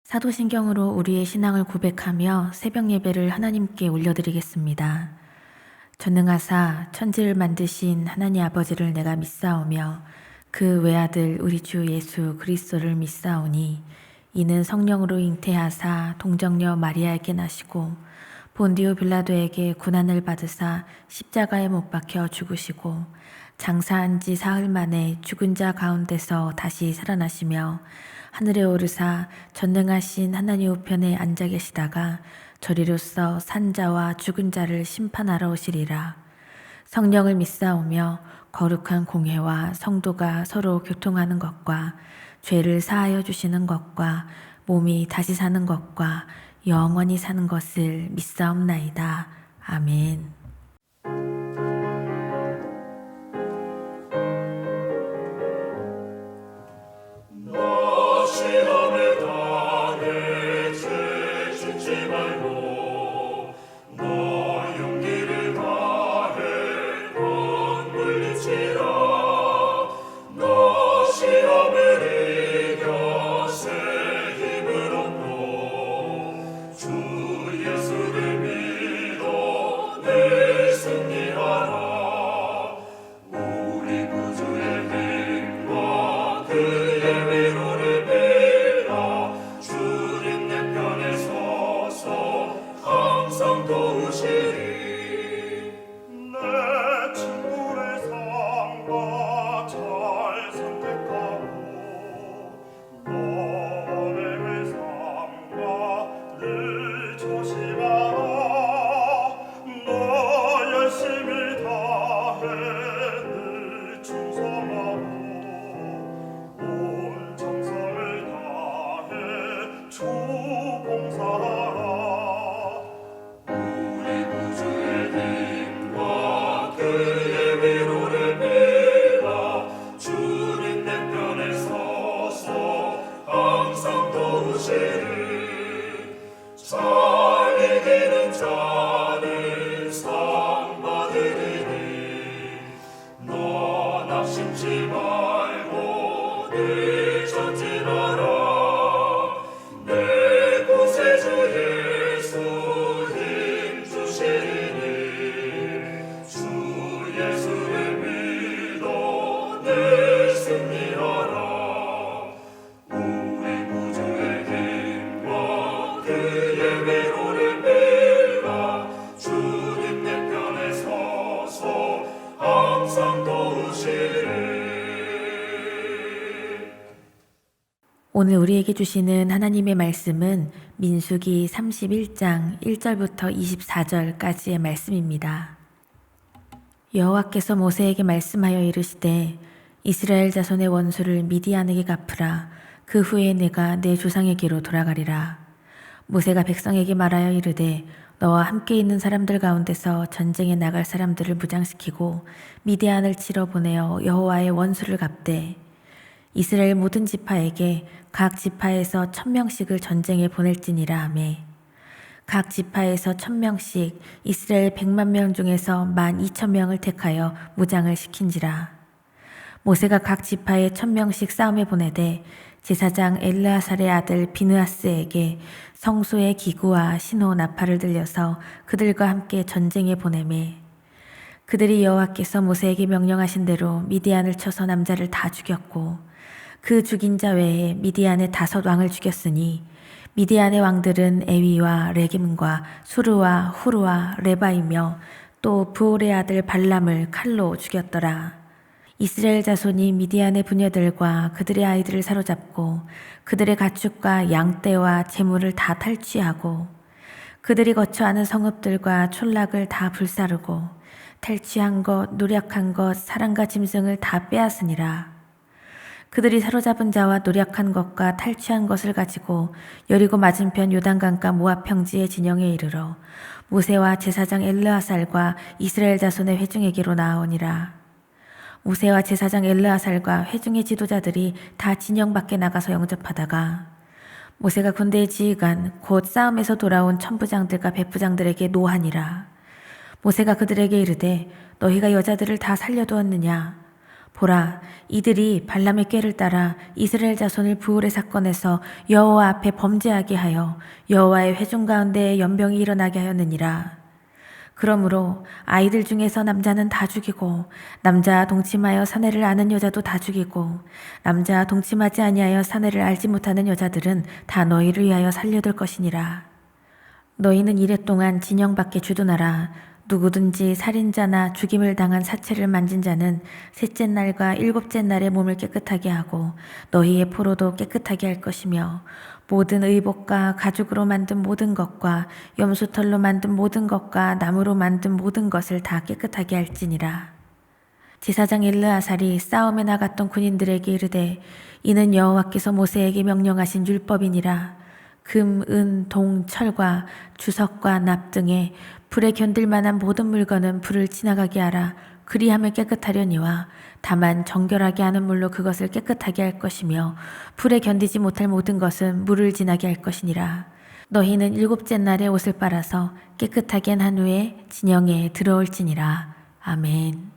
사도신경으로 우리의 신앙을 고백하며 새벽 예배를 하나님께 올려드리겠습니다. 전능하사 천지를 만드신 하나님 아버지를 내가 믿사오며 그 외아들 우리 주 예수 그리스도를 믿사오니 이는 성령으로 잉태하사 동정녀 마리아에게 나시고 본디오 빌라도에게 고난을 받으사 십자가에 못 박혀 죽으시고 장사한 지 사흘 만에 죽은 자 가운데서 다시 살아나시며 하늘에 오르사 전능하신 하나님 우편에 앉아 계시다가 저리로서 산 자와 죽은 자를 심판하러 오시리라. 성령을 믿사오며 거룩한 공회와 성도가 서로 교통하는 것과 죄를 사하여 주시는 것과 몸이 다시 사는 것과 영원히 사는 것을 믿사옵나이다. 아멘. 오늘 우리에게 주시는 하나님의 말씀은 민수기 31장 1절부터 24절까지의 말씀입니다. 여호와께서 모세에게 말씀하여 이르시되 이스라엘 자손의 원수를 미디안에게 갚으라. 그 후에 내가 내 조상에게로 돌아가리라. 모세가 백성에게 말하여 이르되 너와 함께 있는 사람들 가운데서 전쟁에 나갈 사람들을 무장시키고 미디안을 치러 보내어 여호와의 원수를 갚되 이스라엘 모든 지파에게 각 지파에서 1000명씩을 전쟁에 보낼지니라 하매 각 지파에서 1000명씩 이스라엘 100만 명 중에서 12,000명을 택하여 무장을 시킨지라. 모세가 각 지파에 1000명씩 싸움에 보내되 제사장 엘르아살의 아들 비느하스에게 성소의 기구와 신호 나팔을 들려서 그들과 함께 전쟁에 보내매 그들이 여호와께서 모세에게 명령하신 대로 미디안을 쳐서 남자를 다 죽였고 그 죽인 자 외에 미디안의 5 왕을 죽였으니 미디안의 왕들은 에위와 레겜과 수르와 후르와 레바이며 또 부올의 아들 발람을 칼로 죽였더라. 이스라엘 자손이 미디안의 부녀들과 그들의 아이들을 사로잡고 그들의 가축과 양떼와 재물을 다 탈취하고 그들이 거처하는 성읍들과 촌락을 다 불사르고 탈취한 것, 노력한 것, 사람과 짐승을 다 빼앗으니라. 그들이 사로잡은 자와 노력한 것과 탈취한 것을 가지고 여리고 맞은편 요단강가 모압 평지의 진영에 이르러 모세와 제사장 엘르아살과 이스라엘 자손의 회중에게로 나아오니라. 모세와 제사장 엘르아살과 회중의 지도자들이 다 진영 밖에 나가서 영접하다가 모세가 군대에 지휘관 곧 싸움에서 돌아온 천부장들과 백부장들에게 노하니라. 모세가 그들에게 이르되 너희가 여자들을 다 살려두었느냐? 보라, 이들이 발람의 꾀를 따라 이스라엘 자손을 부올의 사건에서 여호와 앞에 범죄하게 하여 여호와의 회중 가운데 연병이 일어나게 하였느니라. 그러므로 아이들 중에서 남자는 다 죽이고 남자 동침하여 사내를 아는 여자도 다 죽이고 남자 동침하지 아니하여 사내를 알지 못하는 여자들은 다 너희를 위하여 살려둘 것이니라. 너희는 이랫동안 진영 밖에 주둔하라. 누구든지 살인자나 죽임을 당한 사체를 만진 자는 셋째 날과 일곱째 날에 몸을 깨끗하게 하고 너희의 포로도 깨끗하게 할 것이며 모든 의복과 가죽으로 만든 모든 것과 염소털로 만든 모든 것과 나무로 만든 모든 것을 다 깨끗하게 할지니라. 제사장 엘르아살이 싸움에 나갔던 군인들에게 이르되 이는 여호와께서 모세에게 명령하신 율법이니라. 금, 은, 동, 철과 주석과 납 등에 불에 견딜 만한 모든 물건은 불을 지나가게 하라. 그리하면 깨끗하려니와 다만 정결하게 하는 물로 그것을 깨끗하게 할 것이며 불에 견디지 못할 모든 것은 물을 지나게 할 것이니라. 너희는 일곱째 날에 옷을 빨아서 깨끗하게 한 후에 진영에 들어올지니라. 아멘.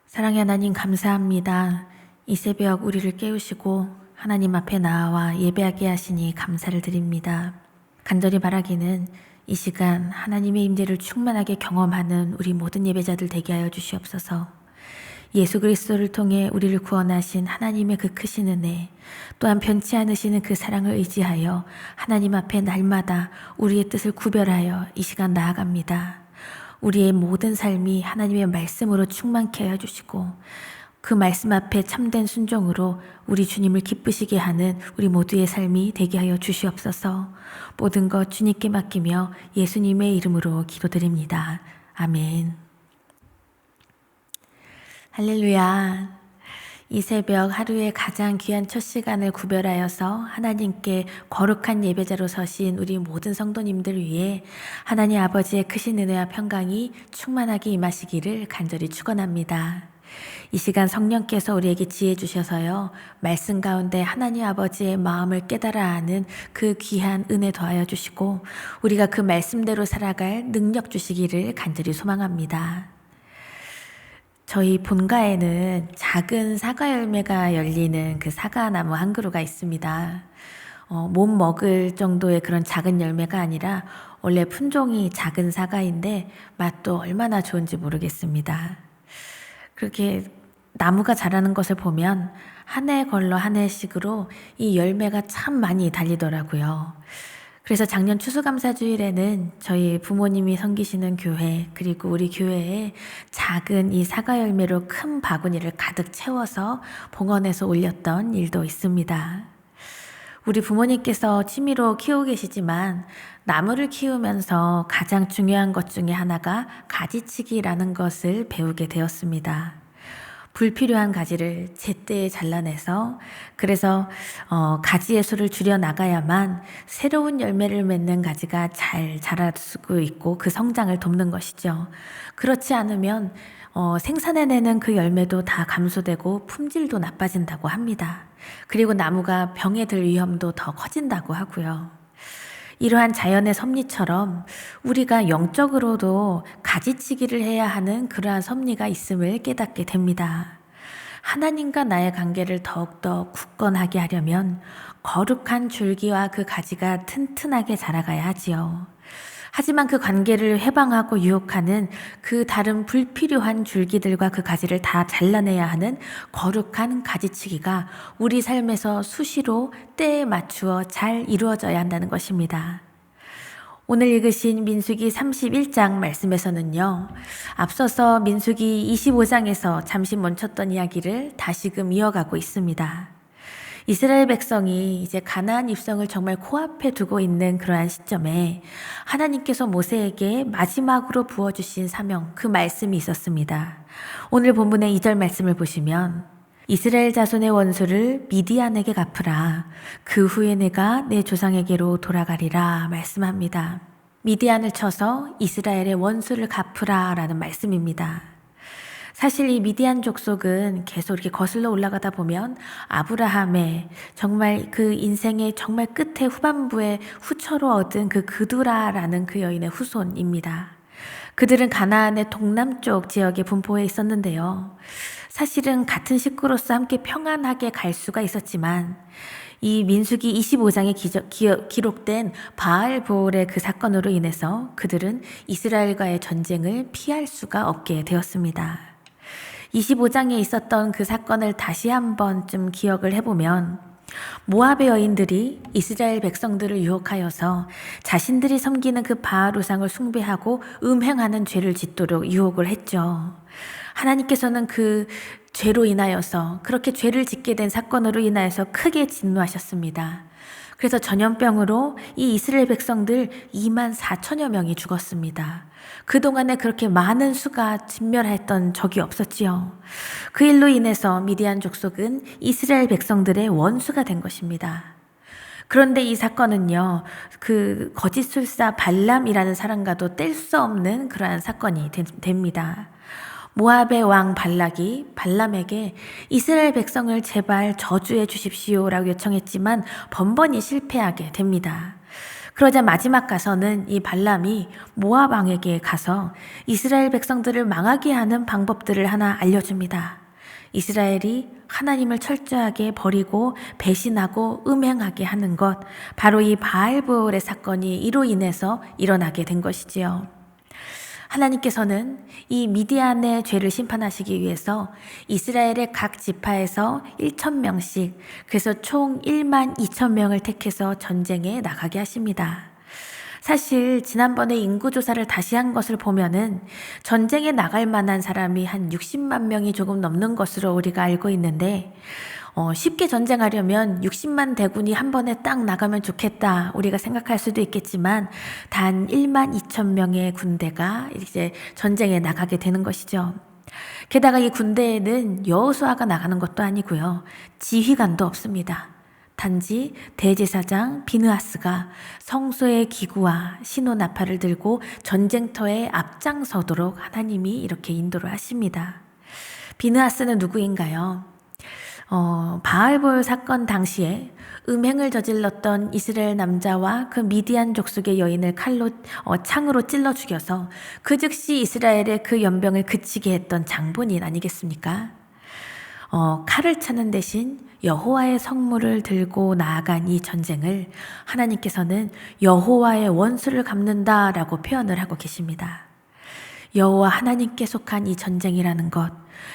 사랑의 하나님 감사합니다. 이 새벽 우리를 깨우시고 하나님 앞에 나와 예배하게 하시니 감사를 드립니다. 간절히 바라기는 이 시간 하나님의 임재를 충만하게 경험하는 우리 모든 예배자들 되게 하여 주시옵소서. 예수 그리스도를 통해 우리를 구원하신 하나님의 그 크신 은혜, 또한 변치 않으시는 그 사랑을 의지하여 하나님 앞에 날마다 우리의 뜻을 구별하여 이 시간 나아갑니다. 우리의 모든 삶이 하나님의 말씀으로 충만케 하여 주시고 그 말씀 앞에 참된 순종으로 우리 주님을 기쁘시게 하는 우리 모두의 삶이 되게 하여 주시옵소서. 모든 것 주님께 맡기며 예수님의 이름으로 기도드립니다. 아멘. 할렐루야. 이 새벽 하루의 가장 귀한 첫 시간을 구별하여서 하나님께 거룩한 예배자로 서신 우리 모든 성도님들 위해 하나님 아버지의 크신 은혜와 평강이 충만하게 임하시기를 간절히 축원합니다. 이 시간 성령께서 우리에게 지혜 주셔서요, 말씀 가운데 하나님 아버지의 마음을 깨달아 아는 그 귀한 은혜 더하여 주시고 우리가 그 말씀대로 살아갈 능력 주시기를 간절히 소망합니다. 저희 본가에는 작은 사과 열매가 열리는 그 사과나무 한 그루가 있습니다. 못 먹을 정도의 그런 작은 열매가 아니라 원래 품종이 작은 사과인데 맛도 얼마나 좋은지 모르겠습니다. 그렇게 나무가 자라는 것을 보면 한 해 걸러 한 해씩으로 이 열매가 참 많이 달리더라고요. 그래서 작년 추수감사주일에는 저희 부모님이 섬기시는 교회 그리고 우리 교회에 작은 이 사과 열매로 큰 바구니를 가득 채워서 봉헌해서 올렸던 일도 있습니다. 우리 부모님께서 취미로 키우고 계시지만 나무를 키우면서 가장 중요한 것 중에 하나가 가지치기라는 것을 배우게 되었습니다. 불필요한 가지를 제때에 잘라내서 그래서 가지의 수를 줄여 나가야만 새로운 열매를 맺는 가지가 잘 자라고 있고 그 성장을 돕는 것이죠. 그렇지 않으면 생산해내는 그 열매도 다 감소되고 품질도 나빠진다고 합니다. 그리고 나무가 병에 들 위험도 더 커진다고 하고요. 이러한 자연의 섭리처럼 우리가 영적으로도 가지치기를 해야 하는 그러한 섭리가 있음을 깨닫게 됩니다. 하나님과 나의 관계를 더욱더 굳건하게 하려면 거룩한 줄기와 그 가지가 튼튼하게 자라가야 하지요. 하지만 그 관계를 해방하고 유혹하는 그 다른 불필요한 줄기들과 그 가지를 다 잘라내야 하는 거룩한 가지치기가 우리 삶에서 수시로 때에 맞추어 잘 이루어져야 한다는 것입니다. 오늘 읽으신 민수기 31장 말씀에서는요, 앞서서 민수기 25장에서 잠시 멈췄던 이야기를 다시금 이어가고 있습니다. 이스라엘 백성이 이제 가나안 입성을 정말 코앞에 두고 있는 그러한 시점에 하나님께서 모세에게 마지막으로 부어주신 사명, 그 말씀이 있었습니다. 오늘 본문의 2절 말씀을 보시면 이스라엘 자손의 원수를 미디안에게 갚으라. 그 후에 내가 내 조상에게로 돌아가리라 말씀합니다. 미디안을 쳐서 이스라엘의 원수를 갚으라 라는 말씀입니다. 사실 이 미디안 족속은 계속 이렇게 거슬러 올라가다 보면 아브라함의 정말 그 인생의 정말 끝에 후반부에 후처로 얻은 그 그두라라는 그 여인의 후손입니다. 그들은 가나안의 동남쪽 지역에 분포해 있었는데요. 사실은 같은 식구로서 함께 평안하게 갈 수가 있었지만 이 민수기 25장에 기록된 바알보올의 그 사건으로 인해서 그들은 이스라엘과의 전쟁을 피할 수가 없게 되었습니다. 25장에 있었던 그 사건을 다시 한번 좀 기억을 해보면 모압의 여인들이 이스라엘 백성들을 유혹하여서 자신들이 섬기는 그 바알 우상을 숭배하고 음행하는 죄를 짓도록 유혹을 했죠. 하나님께서는 그 죄로 인하여서 그렇게 죄를 짓게 된 사건으로 인하여서 크게 진노하셨습니다. 그래서 전염병으로 이 이스라엘 백성들 2만 4천여 명이 죽었습니다. 그동안에 그렇게 많은 수가 진멸했던 적이 없었지요. 그 일로 인해서 미디안 족속은 이스라엘 백성들의 원수가 된 것입니다. 그런데 이 사건은요, 그 거짓술사 발람이라는 사람과도 뗄 수 없는 그러한 사건이 됩니다. 모압의 왕 발락이 발람에게 이스라엘 백성을 제발 저주해 주십시오라고 요청했지만 번번이 실패하게 됩니다. 그러자 마지막 가서는 이 발람이 모압 왕에게 가서 이스라엘 백성들을 망하게 하는 방법들을 하나 알려줍니다. 이스라엘이 하나님을 철저하게 버리고 배신하고 음행하게 하는 것, 바로 이 바알보올의 사건이 이로 인해서 일어나게 된 것이지요. 하나님께서는 이 미디안의 죄를 심판하시기 위해서 이스라엘의 각 지파에서 1,000명씩, 그래서 총 1만 2천 명을 택해서 전쟁에 나가게 하십니다. 사실 지난번에 인구조사를 다시 한 것을 보면은 전쟁에 나갈 만한 사람이 한 60만 명이 조금 넘는 것으로 우리가 알고 있는데, 쉽게 전쟁하려면 60만 대군이 한 번에 딱 나가면 좋겠다 우리가 생각할 수도 있겠지만 단 1만 2천 명의 군대가 이제 전쟁에 나가게 되는 것이죠. 게다가 이 군대에는 여호수아가 나가는 것도 아니고요, 지휘관도 없습니다. 단지 대제사장 비느하스가 성소의 기구와 신호나팔을 들고 전쟁터에 앞장서도록 하나님이 이렇게 인도를 하십니다. 비느하스는 누구인가요? 바알볼 사건 당시에 음행을 저질렀던 이스라엘 남자와 그 미디안 족속의 여인을 창으로 찔러 죽여서 그 즉시 이스라엘의 그 연병을 그치게 했던 장본인 아니겠습니까? 칼을 차는 대신 여호와의 성물을 들고 나아간 이 전쟁을 하나님께서는 여호와의 원수를 갚는다라고 표현을 하고 계십니다. 여호와 하나님께 속한 이 전쟁이라는 것,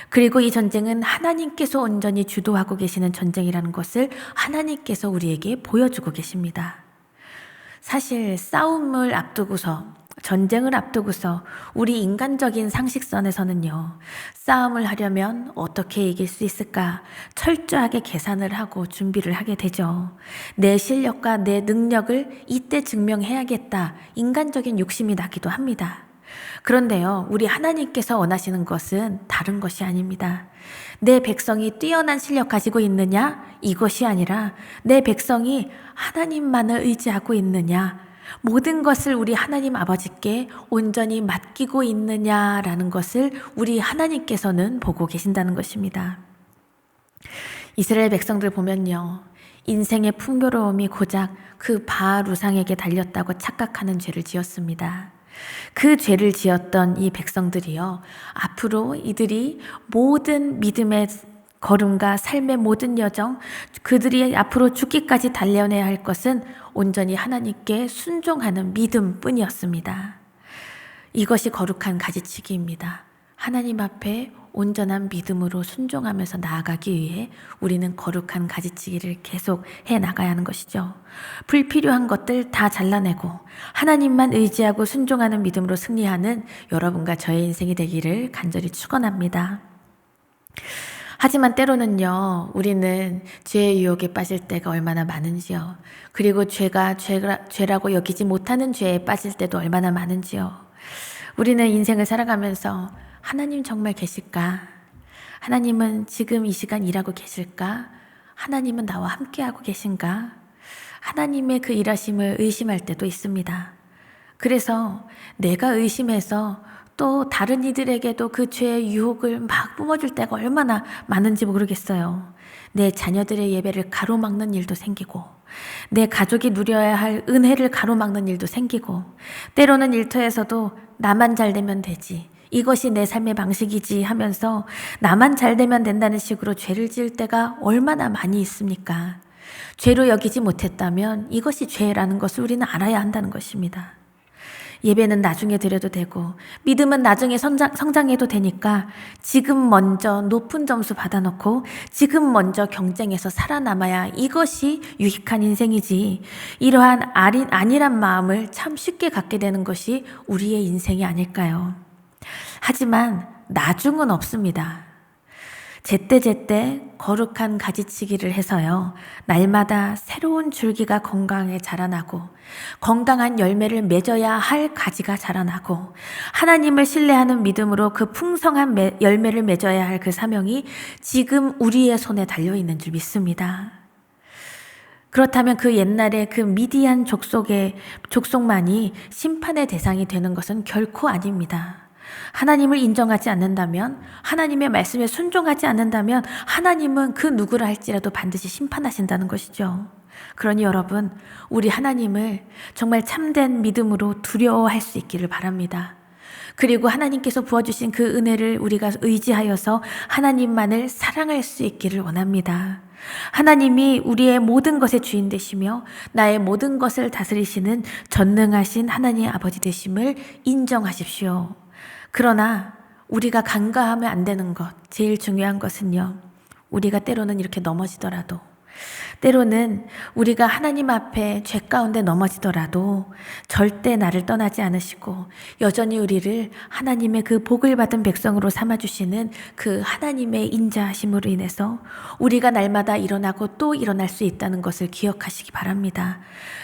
그리고 이 전쟁은 하나님께서 온전히 주도하고 계시는 전쟁이라는 것을 하나님께서 우리에게 보여주고 계십니다. 사실 싸움을 앞두고서, 전쟁을 앞두고서 우리 인간적인 상식선에서는요, 싸움을 하려면 어떻게 이길 수 있을까 철저하게 계산을 하고 준비를 하게 되죠. 내 실력과 내 능력을 이때 증명해야겠다, 인간적인 욕심이 나기도 합니다. 그런데요, 우리 하나님께서 원하시는 것은 다른 것이 아닙니다. 내 백성이 뛰어난 실력 가지고 있느냐? 이것이 아니라 내 백성이 하나님만을 의지하고 있느냐? 모든 것을 우리 하나님 아버지께 온전히 맡기고 있느냐라는 것을 우리 하나님께서는 보고 계신다는 것입니다. 이스라엘 백성들 보면요, 인생의 풍요로움이 고작 그 바알 우상에게 달렸다고 착각하는 죄를 지었습니다. 그 죄를 지었던 이 백성들이요, 앞으로 이들이 모든 믿음의 걸음과 삶의 모든 여정, 그들이 앞으로 죽기까지 달려내야 할 것은 온전히 하나님께 순종하는 믿음뿐이었습니다. 이것이 거룩한 가지치기입니다. 하나님 앞에 온전한 믿음으로 순종하면서 나아가기 위해 우리는 거룩한 가지치기를 계속 해나가야 하는 것이죠. 불필요한 것들 다 잘라내고 하나님만 의지하고 순종하는 믿음으로 승리하는 여러분과 저의 인생이 되기를 간절히 축원합니다. 하지만 때로는요, 우리는 죄의 유혹에 빠질 때가 얼마나 많은지요. 그리고 죄라고 여기지 못하는 죄에 빠질 때도 얼마나 많은지요. 우리는 인생을 살아가면서 하나님 정말 계실까? 하나님은 지금 이 시간 일하고 계실까? 하나님은 나와 함께하고 계신가? 하나님의 그 일하심을 의심할 때도 있습니다. 그래서 내가 의심해서 또 다른 이들에게도 그 죄의 유혹을 막 뿜어줄 때가 얼마나 많은지 모르겠어요. 내 자녀들의 예배를 가로막는 일도 생기고, 내 가족이 누려야 할 은혜를 가로막는 일도 생기고, 때로는 일터에서도 나만 잘 되면 되지, 이것이 내 삶의 방식이지 하면서 나만 잘 되면 된다는 식으로 죄를 지을 때가 얼마나 많이 있습니까? 죄로 여기지 못했다면 이것이 죄라는 것을 우리는 알아야 한다는 것입니다. 예배는 나중에 드려도 되고, 믿음은 나중에 성장해도 되니까 지금 먼저 높은 점수 받아놓고 지금 먼저 경쟁에서 살아남아야 이것이 유익한 인생이지, 이러한 안일한 마음을 참 쉽게 갖게 되는 것이 우리의 인생이 아닐까요? 하지만 나중은 없습니다. 제때제때 거룩한 가지치기를 해서요, 날마다 새로운 줄기가 건강하게 자라나고 건강한 열매를 맺어야 할 가지가 자라나고, 하나님을 신뢰하는 믿음으로 그 풍성한 열매를 맺어야 할 그 사명이 지금 우리의 손에 달려있는 줄 믿습니다. 그렇다면 그 옛날에 그 미디안 족속만이 심판의 대상이 되는 것은 결코 아닙니다. 하나님을 인정하지 않는다면, 하나님의 말씀에 순종하지 않는다면 하나님은 그 누구라 할지라도 반드시 심판하신다는 것이죠. 그러니 여러분, 우리 하나님을 정말 참된 믿음으로 두려워할 수 있기를 바랍니다. 그리고 하나님께서 부어주신 그 은혜를 우리가 의지하여서 하나님만을 사랑할 수 있기를 원합니다. 하나님이 우리의 모든 것의 주인 되시며 나의 모든 것을 다스리시는 전능하신 하나님 아버지 되심을 인정하십시오. 그러나 우리가 간과하면 안 되는 것, 제일 중요한 것은요, 우리가 때로는 이렇게 넘어지더라도, 때로는 우리가 하나님 앞에 죄 가운데 넘어지더라도 절대 나를 떠나지 않으시고 여전히 우리를 하나님의 그 복을 받은 백성으로 삼아주시는 그 하나님의 인자하심으로 인해서 우리가 날마다 일어나고 또 일어날 수 있다는 것을 기억하시기 바랍니다.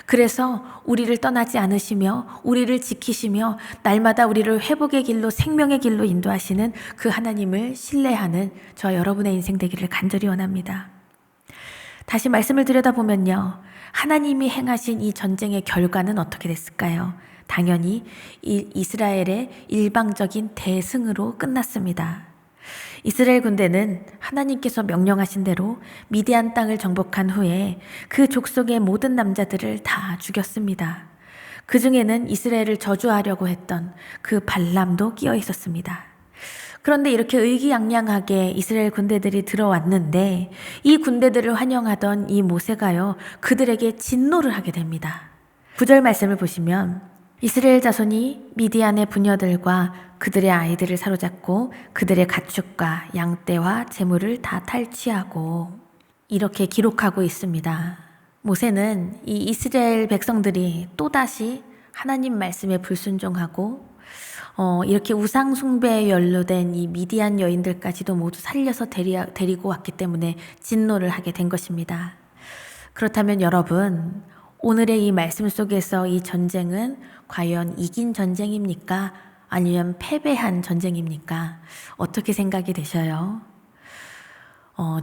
그래서 우리를 떠나지 않으시며 우리를 지키시며 날마다 우리를 회복의 길로, 생명의 길로 인도하시는 그 하나님을 신뢰하는 저 여러분의 인생 되기를 간절히 원합니다. 다시 말씀을 들여다보면요, 하나님이 행하신 이 전쟁의 결과는 어떻게 됐을까요? 당연히 이스라엘의 일방적인 대승으로 끝났습니다. 이스라엘 군대는 하나님께서 명령하신 대로 미디안 땅을 정복한 후에 그 족속의 모든 남자들을 다 죽였습니다. 그 중에는 이스라엘을 저주하려고 했던 그 발람도 끼어 있었습니다. 그런데 이렇게 의기양양하게 이스라엘 군대들이 들어왔는데 이 군대들을 환영하던 이 모세가요, 그들에게 진노를 하게 됩니다. 9절 말씀을 보시면, 이스라엘 자손이 미디안의 부녀들과 그들의 아이들을 사로잡고 그들의 가축과 양떼와 재물을 다 탈취하고, 이렇게 기록하고 있습니다. 모세는 이 이스라엘 백성들이 또다시 하나님 말씀에 불순종하고 이렇게 우상 숭배에 연루된 이 미디안 여인들까지도 모두 살려서 데리고 왔기 때문에 진노를 하게 된 것입니다. 그렇다면 여러분, 오늘의 이 말씀 속에서 이 전쟁은 과연 이긴 전쟁입니까? 아니면 패배한 전쟁입니까? 어떻게 생각이 되셔요?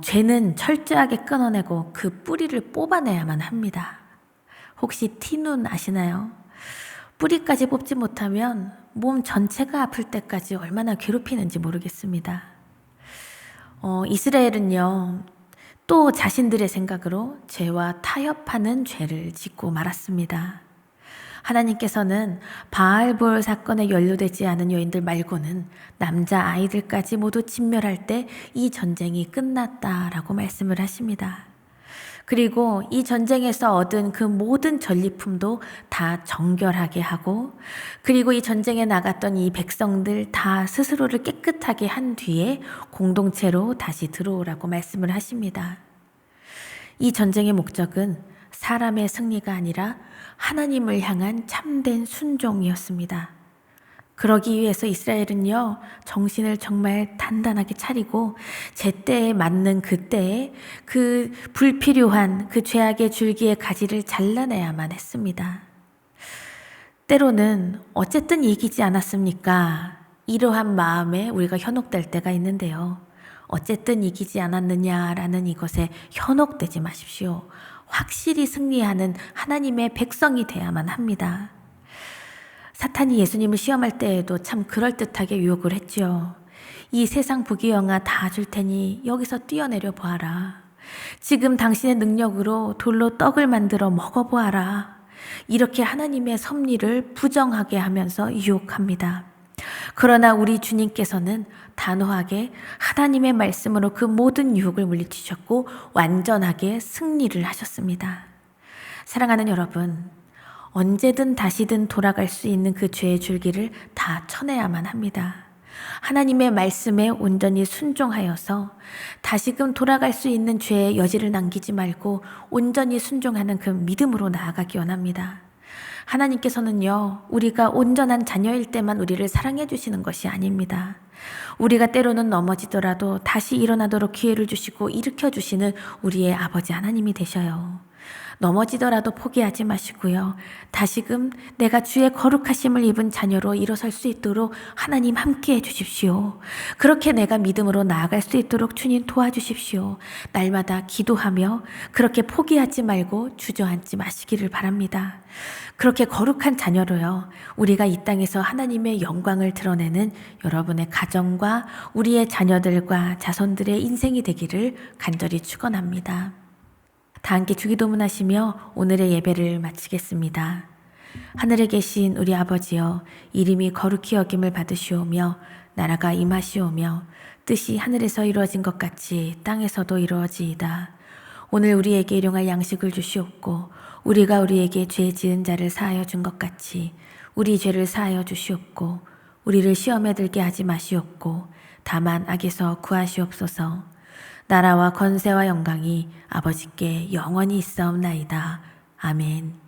죄는 철저하게 끊어내고 그 뿌리를 뽑아내야만 합니다. 혹시 티눈 아시나요? 뿌리까지 뽑지 못하면 몸 전체가 아플 때까지 얼마나 괴롭히는지 모르겠습니다. 이스라엘은요, 또 자신들의 생각으로 죄와 타협하는 죄를 짓고 말았습니다. 하나님께서는 바알볼 사건에 연루되지 않은 여인들 말고는 남자 아이들까지 모두 진멸할 때 이 전쟁이 끝났다라고 말씀을 하십니다. 그리고 이 전쟁에서 얻은 그 모든 전리품도 다 정결하게 하고, 그리고 이 전쟁에 나갔던 이 백성들 다 스스로를 깨끗하게 한 뒤에 공동체로 다시 들어오라고 말씀을 하십니다. 이 전쟁의 목적은 사람의 승리가 아니라 하나님을 향한 참된 순종이었습니다. 그러기 위해서 이스라엘은요, 정신을 정말 단단하게 차리고 제때에 맞는 그때에 그 불필요한 그 죄악의 줄기의 가지를 잘라내야만 했습니다. 때로는 어쨌든 이기지 않았습니까? 이러한 마음에 우리가 현혹될 때가 있는데요. 어쨌든 이기지 않았느냐라는 이것에 현혹되지 마십시오. 확실히 승리하는 하나님의 백성이 돼야만 합니다. 사탄이 예수님을 시험할 때에도 참 그럴듯하게 유혹을 했지요. 이 세상 부귀영화 다 줄 테니 여기서 뛰어내려 보아라. 지금 당신의 능력으로 돌로 떡을 만들어 먹어보아라. 이렇게 하나님의 섭리를 부정하게 하면서 유혹합니다. 그러나 우리 주님께서는 단호하게 하나님의 말씀으로 그 모든 유혹을 물리치셨고 완전하게 승리를 하셨습니다. 사랑하는 여러분, 언제든 다시든 돌아갈 수 있는 그 죄의 줄기를 다 쳐내야만 합니다. 하나님의 말씀에 온전히 순종하여서 다시금 돌아갈 수 있는 죄의 여지를 남기지 말고 온전히 순종하는 그 믿음으로 나아가기 원합니다. 하나님께서는요, 우리가 온전한 자녀일 때만 우리를 사랑해 주시는 것이 아닙니다. 우리가 때로는 넘어지더라도 다시 일어나도록 기회를 주시고 일으켜 주시는 우리의 아버지 하나님이 되셔요. 넘어지더라도 포기하지 마시고요. 다시금 내가 주의 거룩하심을 입은 자녀로 일어설 수 있도록 하나님 함께 해주십시오. 그렇게 내가 믿음으로 나아갈 수 있도록 주님 도와주십시오. 날마다 기도하며 그렇게 포기하지 말고 주저앉지 마시기를 바랍니다. 그렇게 거룩한 자녀로요, 우리가 이 땅에서 하나님의 영광을 드러내는 여러분의 가정과 우리의 자녀들과 자손들의 인생이 되기를 간절히 축원합니다. 다 함께 주기도문 하시며 오늘의 예배를 마치겠습니다. 하늘에 계신 우리 아버지여, 이름이 거룩히 여김을 받으시오며 나라가 임하시오며 뜻이 하늘에서 이루어진 것 같이 땅에서도 이루어지이다. 오늘 우리에게 일용할 양식을 주시옵고 우리가 우리에게 죄 지은 자를 사하여 준 것 같이 우리 죄를 사하여 주시옵고 우리를 시험에 들게 하지 마시옵고 다만 악에서 구하시옵소서. 나라와 권세와 영광이 아버지께 영원히 있사옵나이다. 아멘.